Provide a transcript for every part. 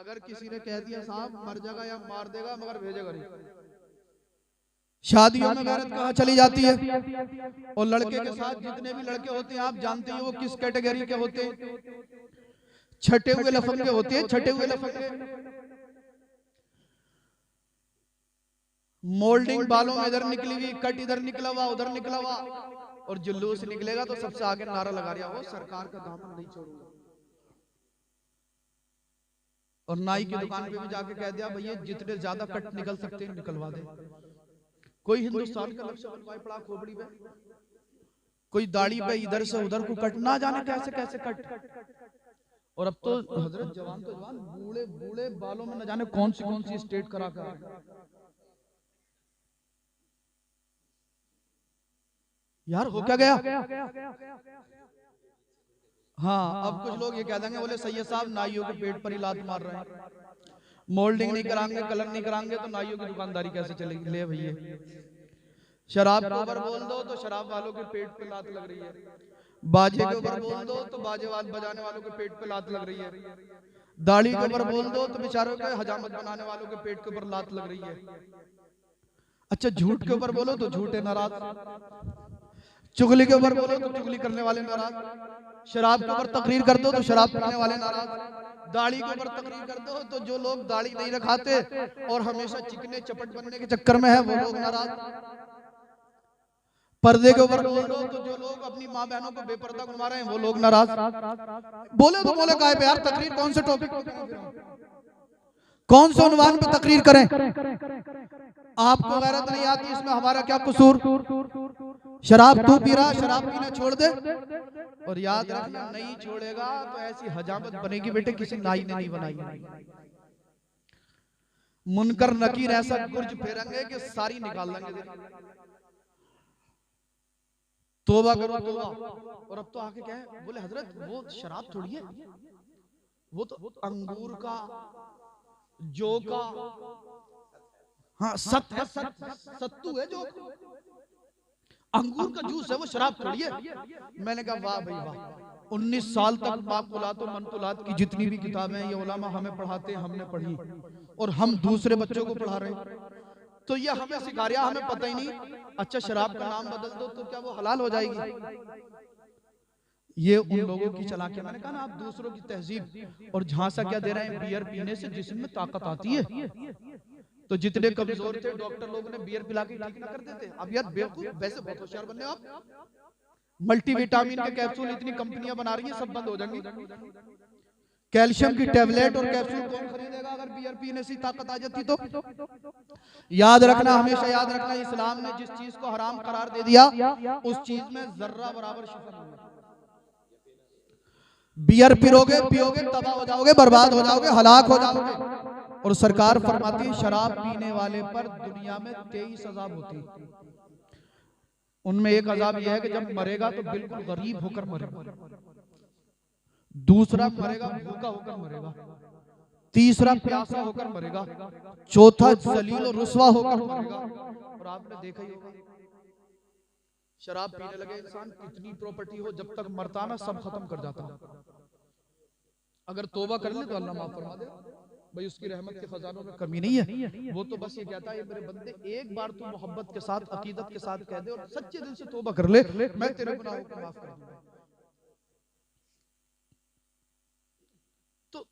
अगर किसी ने कह दिया साहब मर जाएगा या मार देगा मगर भेजेगा नहीं, शादियों में गैरत कहाँ चली जाती है। और लड़के के साथ जितने भी लड़के होते हैं आप जानते हैं वो किस कैटेगरी के होते हैं, छठे हुए लफंगे होते हैं, छठे हुए लफंगे। मोल्डिंग बालों में इधर निकली हुई, कट इधर निकला हुआ, उधर निकला हुआ, और जुलूस निकलेगा तो सबसे आगे नारा लगा रहा हो सरकार का दामन नहीं छोड़ूंगा। और नाई की दुकान पे भी जाके कह दिया भैया जितने ज्यादा कट निकल सकते हैं निकलवा दे। कोई हिंदुस्तान का लक्ष्य बनवाए पड़ा खोपड़ी पे, कोई दाढ़ी पे इधर से उधर को कट, ना जाने कैसे कैसे कट। और अब तो हजरत जवान तो जवान, बूढ़े बूढ़े बालों में न जाने कौन सी स्टेट करा कर। यार हो क्या गया। हाँ अब कुछ लोग ये कह देंगे बोले सैयद साहब नाइयों के पेट पर ही लात मार रहे हैं, मोल्डिंग नहीं कराएंगे, कलर नहीं कराएंगे तो नाइयों की दुकानदारी कैसे चलेगी। ले भैया शराब के ऊपर बोल दो तो शराब वालों के पेट पे लात लग रही है, बाजे के ऊपर बोल दो तो बाजे बजाने वालों के पेट पे लात लग रही है, दाढ़ी के ऊपर बोल दो तो बेचारों के हजामत बनाने वालों के पेट के ऊपर लात लग रही है। अच्छा झूठ के ऊपर बोलो तो झूठे नाराज, चुगली के ऊपर बोलो तो चुगली करने वाले नाराज, शराब के ऊपर तकरीर कर दो तो शराब पीने वाले नाराज, दाढ़ी के ऊपर तकरीर कर दो तो जो लोग दाढ़ी नहीं रखाते और हमेशा चिकने चपट बनने के चक्कर में है वो लोग नाराज, पर्दे के ऊपर बोल दो तो जो लोग अपनी माँ बहनों को बेपर्दा घुमा रहे हैं वो लोग नाराज। बोले तो बोले काहे पे यार, तकरीर कौन से टॉपिक पे करें, कौन से उन्वान पे तकरीर करें। आपको गैरत नहीं आती इसमें हमारा क्या कसूर। शराब तू पी रहा, शराब पीना छोड़ दे, और याद रखना नहीं छोड़ेगा तो ऐसी हजामत बनेगी बेटे किसी नाई ने नहीं बनाई। मुनकर नकीर ऐसा गुर्ज फेरेंगे कि सारी निकाल लेंगे। तौबा करो तौबा। और अब तो आके क्या है, बोले हजरत वो शराब थोड़ी है, वो तो अंगूर का जो का हाँ सत है, सत्तू है जो अंगूर का जूस है, वो शराब थोड़ी है। मैंने कहा वाह भाई वाह, 19 साल तक माकुलात और मंतुलात की जितनी भी किताबें ये उलमा हमें पढ़ाते हैं हमने पढ़ी, और हम दूसरे बच्चों को पढ़ा रहे हैं, तो ये हमें सिखा रहा, हमें पता ही नहीं। अच्छा शराब का नाम बदल दो तो क्या वो हलाल हो जाएगी। ये उन लोगों की चालाकी। मैंने कहा ना आप दूसरों की तहजीब और झांसा क्या दे रहे हैं, बियर पीने से जिस्म में ताकत आती है। तो जितने कमजोर थे डॉक्टर लोगों ने बियर पिला के ठीक ना कर देते। अब यार बेवकूफ, वैसे बहुत होशियार बनने आप, मल्टीविटामिन के कैप्सूल इतनी कंपनियां बना रही हैं सब बंद हो जाएंगी। कैल्शियम की टेबलेट और कैप्सूल कौन खरीदेगा अगर बियर पीने से ताकत आ जाती तो। याद रखना, हमेशा याद रखना, इस्लाम ने जिस चीज को हराम करार दे दिया उस चीज में जर्रा बराबर शिफा नहीं है। बियर पियोगे तबाह हो जाओगे, बर्बाद हो जाओगे, हलाक हो जाओगे। और सरकार फरमाती है शराब पीने वाले पर दुनिया में 23 अजाब होती है। उनमें एक अजाब यह है कि जब मरेगा तो बिल्कुल गरीब होकर मरेगा, दूसरा मरेगा भूखा होकर मरेगा, तीसरा प्यासा होकर मरेगा, चौथा जलील और रुसवा होकर मरेगा। और आपने देखा ही होगा शराब पीने लगे इंसान कितनी प्रॉपर्टी हो, जब तक मरता ना सब खत्म कर जाता। अगर तौबा कर ले तो अल्लाह माफ फरमा दे भाई, उसकी रहमत के खजानों में कमी नहीं है। वो तो बस ये कहता है मेरे बंदे एक बार तू मोहब्बत के साथ अकीदत के साथ कह दे और सच्चे दिल से तौबा कर ले, मैं तेरे गुनाहों को माफ कर दूंगा। तो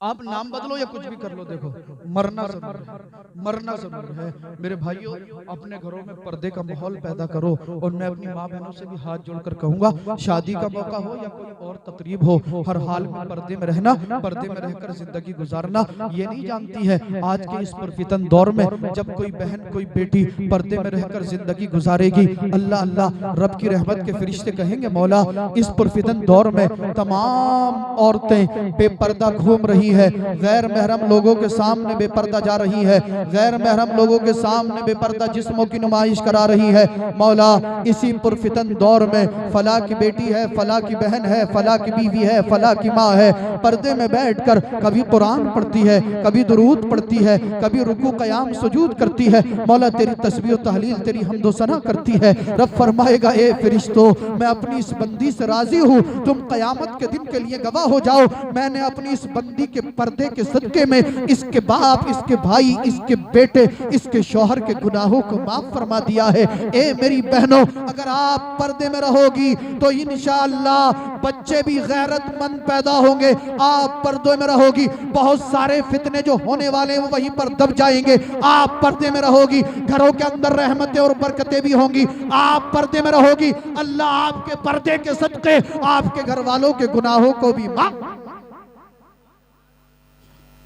आप नाम बदलो या कुछ भी कर लो, देखो मरना जरूर है, मरना जरूर है। मेरे भाइयों अपने घरों में पर्दे का माहौल पैदा करो। और मैं अपनी माँ बहनों से भी हाथ जोड़कर कहूंगा शादी का मौका हो या कोई और तकरीब हो, हर हाल में पर्दे में रहना, पर्दे में रहकर जिंदगी गुजारना। ये नहीं जानती है आज के इस पुरफितन दौर में जब कोई बहन कोई बेटी पर्दे में रहकर जिंदगी गुजारेगी, अल्लाह अल्लाह रब की रहमत के फरिश्ते कहेंगे मौला इस पुरफितन दौर में तमाम औरतें बेपर्दा घूम रही है, गैर महरम लोगों के सामने बेपर्दा जा रही है, गैर महरम लोगों के सामने बेपर्दा जिस्मों की नुमाइश करा रही है। मौला इसी पुरफितन दौर में फला की बेटी है, फला की बहन है, फला की बीवी है, फला की माँ है, पर्दे में बैठकर कभी कुरान पढ़ती है, कभी दुरूद पढ़ती है, कभी रुकू कयाम सुजूद करती है। मौला तेरी तस्बीह और तहलील तेरी हम्दो सना करती है। रब फरमाएगा ए फरिश्तों मैं अपनी इस बंदी से राजी हूँ, तुम कयामत के दिन के लिए गवाह हो जाओ, मैंने अपनी इस बंदी के पर्दे के सदके में इसके बाप, इसके भाई, इसके बेटे, इसके शौहर के गुनाहों को माफ फरमा दिया है। ए मेरी बहनों, अगर आप पर्दे में रहोगी तो इंशाअल्लाह बच्चे भी गैरतमंद पैदा होंगे। आप पर्दे में रहोगी, बहुत सारे फितने जो होने वाले हैं वहीं पर दब जाएंगे। आप पर्दे में रहोगी, घरों के अंदर रहमतें और बरकतें भी होंगी। आप पर्दे में रहोगी, अल्लाह आपके पर्दे के सदके आपके घर वालों के गुनाहों को भी माफ।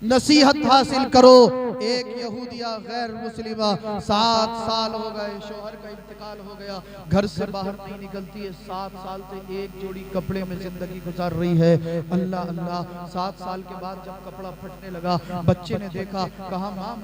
नसीहत हासिल करो। एक यहूदिया गैर मुस्लिमा 7 साल हो गए, शौहर का इंतकाल हो गया, घर से बाहर नहीं निकलती है। 7 साल से एक जोड़ी कपड़े में जिंदगी गुजार रही है। अल्लाह अल्लाह, 7 साल के बाद जब कपड़ा फटने लगा, बच्चे ने देखा, कहा माँ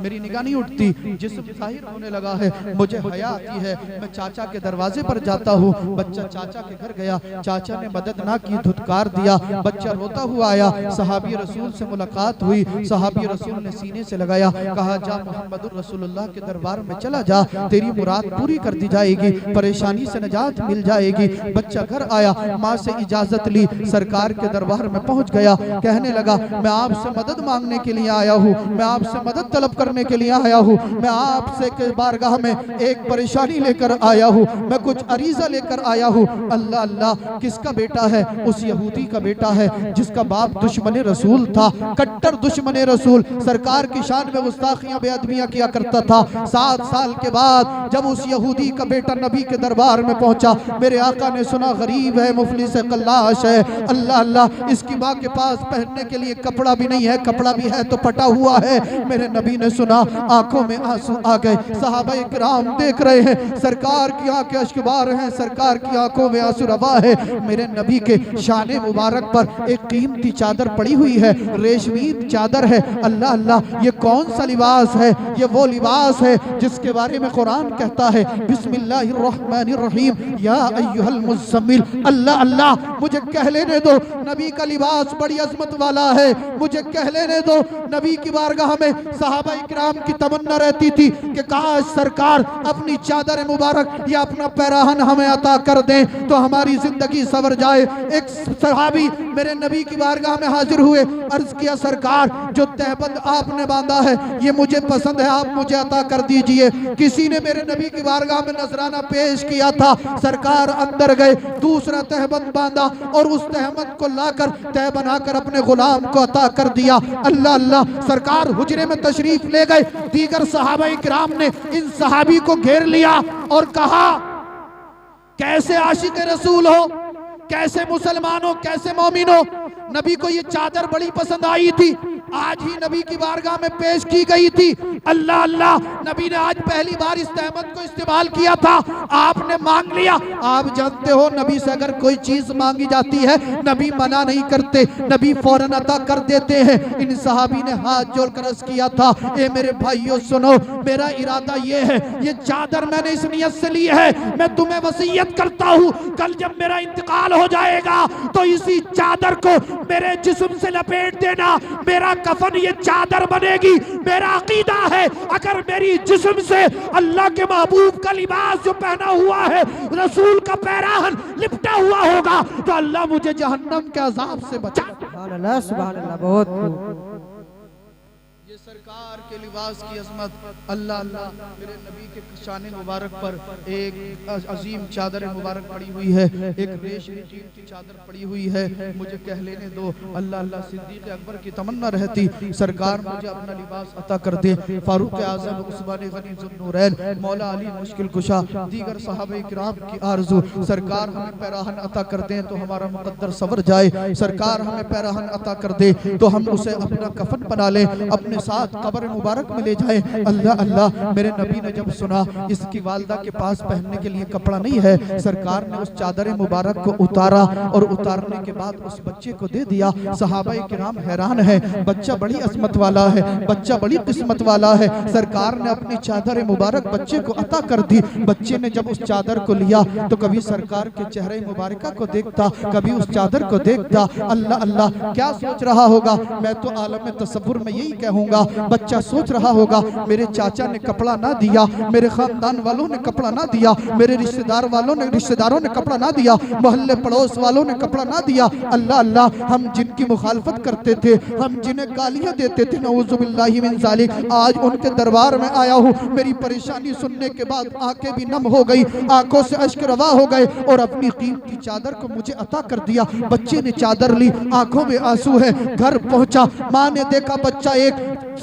मेरी निगाह नहीं उठती, जिस्म जाहिर होने लगा है, मुझे हया आती है, मैं चाचा के दरवाजे पर जाता हूँ। बच्चा चाचा के घर गया, चाचा ने मदद ना की, धुतकार दिया, बच्चा रोता हुआ आया। सहाबी रसूल से मुलाकात हुई, सहाबी रसूल ने सीने से लगाया, कहा जा मोहम्मद रसूलुल्लाह के दरबार में चला जा, तेरी मुराद पूरी कर दी जाएगी, परेशानी से निजात मिल जाएगी। बच्चा घर आया, माँ से इजाजत ली, सरकार के दरबार में पहुंच गया, कहने लगा मैं आपसे मदद मांगने के लिए आया हूँ, मैं आपसे मदद तलब करने के लिए आया हूँ, मैं आपसे के बारगाह में एक परेशानी लेकर आया हूँ, मैं कुछ अरीजा लेकर आया हूँ। अल्लाह अल्लाह, किसका बेटा है? उस यहूदी का बेटा है जिसका बाप दुश्मन रसूल था, कट्टर दुश्मन रसूल, सरकार की शान में गुस्ताखियां बेअदबियां किया करता था। 7 साल के बाद जब उस यहूदी का बेटा नबी के दरबार में पहुंचा, मेरे आका ने सुना गरीब है, मुफलिस कल्लाश है, अल्लाह अल्लाह, इसकी माँ के पास पहनने के लिए कपड़ा भी नहीं है, कपड़ा भी है तो पटा हुआ है। मेरे नबी ने सुना, आंखों में आंसू आ गए। सहाबा इकराम देख रहे हैं, सरकार की आंखें अश्कबार हैं, सरकार की आंखों में आंसू रवा है। मेरे नबी के शाने मुबारक पर एक कीमती चादर पड़ी हुई है, रेशमी चादर है। अल्लाह अल्लाह, ये कौन सा लिबास है? ये वो लिबास है जिसके बारे में कुरान कहता है बिस्मिल्लाहिर्रहमानिर्रहीम, या अय्युहल मुज़्ज़म्मिल। अल्लाह अल्लाह, मुझे कह लेने दो, नबी का लिबास बड़ी अजमत वाला है, मुझे कह लेने दो। नबी की बारगाह में सहाबा इकराम की तमन्ना रहती थी कि काश सरकार अपनी चादर मुबारक या अपना पैराहन हमें अता कर दें तो हमारी जिंदगी सवर जाए। एक सहाबी मेरे नबी की बारगाह में हाजिर हुए, अर्ज किया सरकार, जो तहबंद आपने बांधा है ये मुझे पसंद है, आप मुझे अता कर दीजिए। किसी ने मेरे नबी की बारगाह में नजराना पेश किया था, सरकार अंदर गए, दूसरा तहबंद बांधा और उस तहबंद को लाकर तह बनाकर अपने गुलाम को अता कर दिया। अल्लाह अल्लाह, सरकार हुजरे में तशरीफ ले गए, दीगर सहाबा इकराम ने इन सहाबी को घेर लिया और कहा कैसे आशिक रसूल हो, कैसे मुसलमान हो, कैसे मोमिन हो? नबी को ये चादर बड़ी पसंद आई थी, आज ही नबी की बारगाह में पेश की गई थी। अल्लाह अल्लाह, नबी ने आज पहली बार इस तहमत को इस्तेमाल किया था, आपने मांग लिया। आप जानते हो नबी से अगर कोई चीज मांगी जाती है नबी मना नहीं करते, नबी फौरन अता कर देते हैं। इन सहाबी ने हाथ जोड़कर अर्ज किया था, ए मेरे भाइयों सुनो, मेरा इरादा ये है, ये चादर मैंने इस नियत से ली है, मैं तुम्हें वसीयत करता हूँ कल जब मेरा इंतकाल हो जाएगा तो इसी चादर को मेरे जिस्म से लपेट देना, मेरा कफन ये चादर बनेगी। मेरा अकीदा है अगर मेरी जिस्म से अल्लाह के महबूब का लिबास जो पहना हुआ है, रसूल का पैराहन लिपटा हुआ होगा तो अल्लाह मुझे जहन्नम के अजाब से बचा। सुभान अल्लाह, सुभान अल्लाह, बहुत ये सरकार के लिबास की अजमत। अल्लाह अल्लाह, मेरे नबी के शान मुबारक पर एक अजीम चादर मुबारक पड़ी हुई है, एक रेशमी कीमती चादर पड़ी हुई है, मुझे कह लेने दो। अल्लाह अल्लाह, सिद्दीक़ अकबर की तमन्ना रहती सरकार मुझे अपना लिबास अता कर दे, फारूक आज़म, उस्मान गनी ज़ुन्नूरैन, मौला अली मुश्किल कुशा, दीगर सहाबा इकराम की आरज़ू, सरकार हमें पैराहन अता कर दें तो हमारा मुकद्दर सवर जाए, सरकार हमें पैराहन अता कर दे तो हम उसे अपना कफन बना लें, अपने साथ कब्र मुबारक में ले जाए। अल्लाह अल्लाह, मेरे नबी ने जब सुना इसकी वालदा के पास पहनने के लिए कपड़ा नहीं है, सरकार ने उस चादर मुबारक को उतारा और उतारने के बाद उस बच्चे को दे दिया। सहाबा किराम हैरान है, बच्चा बड़ी अजमत वाला है, बच्चा बड़ी किस्मत वाला है। सरकार ने अपनी चादर मुबारक बच्चे को अता कर दी। बच्चे ने जब उस चादर को लिया तो कभी सरकार के चेहरे मुबारक को देखता, कभी उस चादर को देखता। अल्लाह अल्लाह, क्या सोच रहा होगा? मैं तो आलम तसव्वुर में यही कहूंगा, बच्चा सोच रहा होगा मेरे चाचा ने कपड़ा ना दिया, मेरे खानदान वालों ने कपड़ा ना दिया, मेरे रिश्तेदारों ने कपड़ा ना दिया, मोहल्ले पड़ोस वालों ने कपड़ा ना दिया। अल्लाह अल्लाह, हम जिनकी मुखालफत करते थे, हम जिन्हें गालियां देते थे, नऊजुबिल्लाहि मिन ज़ालिक, आज उनके दरबार में आया हूँ। मेरी परेशानी सुनने के बाद आंखें भी नम हो गई, आंखों से अश्क रवा हो गए और अपनी कीमती चादर को मुझे अता कर दिया। बच्चे ने चादर ली, आंखों में आंसू है। घर पहुंचा, माँ ने देखा बच्चा एक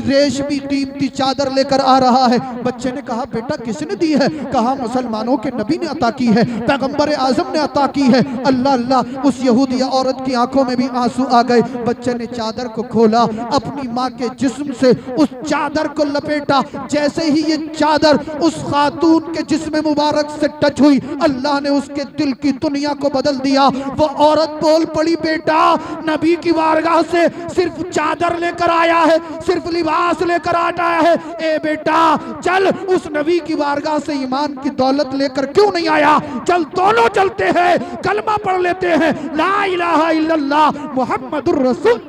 रेशमी कीमती चादर लेकर आ रहा है। बच्चे ने कहा बेटा किसने दी है? कहा मुसलमानों के नबी ने अता की है, पैगंबर आजम ने अता की है। अल्लाह अल्लाह, उस यहूदिया औरत की आंखों में भी आंसू आ गए। बच्चे ने चादर को खोला, अपनी माँ के जिस्म से उस चादर को लपेटा। जैसे ही ये चादर उस खातून के जिस्म मुबारक से टच हुई, अल्लाह ने उसके दिल की दुनिया को बदल दिया। वो औरत बोल पड़ी बेटा नबी की बारगाह से सिर्फ चादर लेकर आया है, सिर्फ लिबास लेकर आया है। ए बेटा चल उस नबी की बारगाह से ईमान की दौलत लेकर क्यों नहीं आया? चल दोनों चलते हैं, कलमा पढ़ लेते हैं, ला इलाहा इल्लल्लाह मुहम्मदुर रसूल।